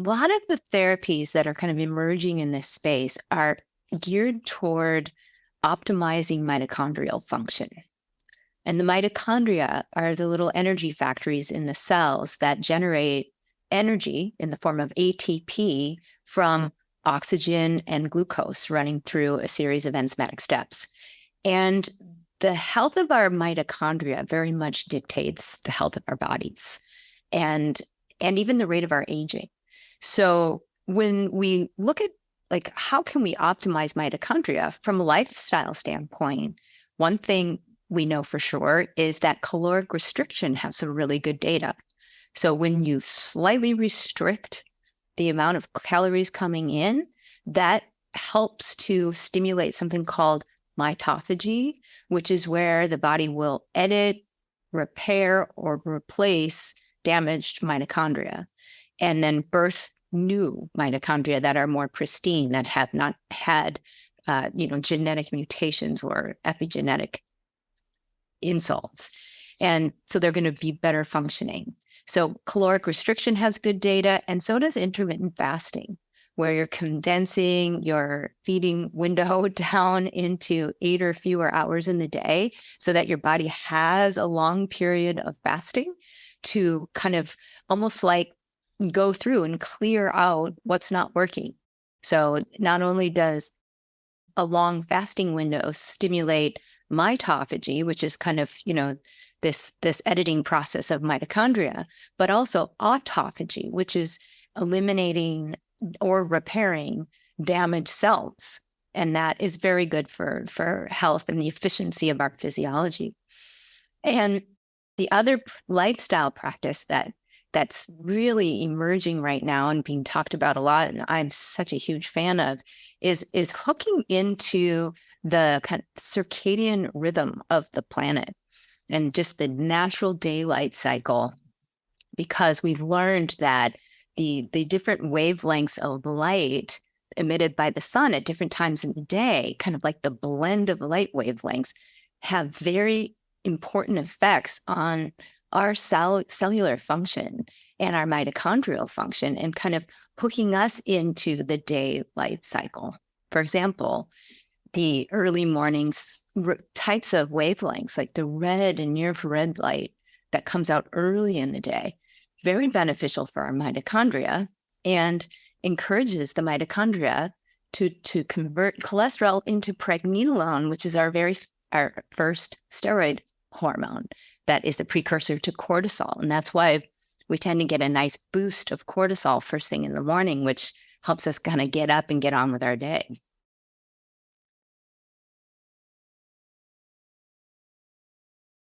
A lot of the therapies that are kind of emerging in this space are geared toward optimizing mitochondrial function. And the mitochondria are the little energy factories in the cells that generate energy in the form of ATP from oxygen and glucose running through a series of enzymatic steps. And the health of our mitochondria very much dictates the health of our bodies and even the rate of our aging. So when we look at like how can we optimize mitochondria from a lifestyle standpoint, one thing we know for sure is that caloric restriction has some really good data. So when you slightly restrict the amount of calories coming in, that helps to stimulate something called mitophagy, which is where the body will edit, repair, or replace damaged mitochondria, and then birth new mitochondria that are more pristine, that have not had, genetic mutations or epigenetic insults. And so they're going to be better functioning. So caloric restriction has good data, and so does intermittent fasting, where you're condensing your feeding window down into 8 or fewer hours in the day so that your body has a long period of fasting to kind of almost like go through and clear out what's not working. So not only does a long fasting window stimulate mitophagy, which is kind of, this editing process of mitochondria, but also autophagy, which is eliminating or repairing damaged cells. And that is very good for health and the efficiency of our physiology. And the other lifestyle practice that's really emerging right now and being talked about a lot, and I'm such a huge fan of, is hooking into the kind of circadian rhythm of the planet and just the natural daylight cycle, because we've learned that the different wavelengths of light emitted by the sun at different times in the day, kind of like the blend of light wavelengths, have very important effects on our cellular function and our mitochondrial function, and kind of hooking us into the daylight cycle. For example, the early mornings types of wavelengths, like the red and near-infrared light that comes out early in the day, very beneficial for our mitochondria and encourages the mitochondria to convert cholesterol into pregnenolone, which is our first steroid hormone that is a precursor to cortisol. And that's why we tend to get a nice boost of cortisol first thing in the morning, which helps us kind of get up and get on with our day.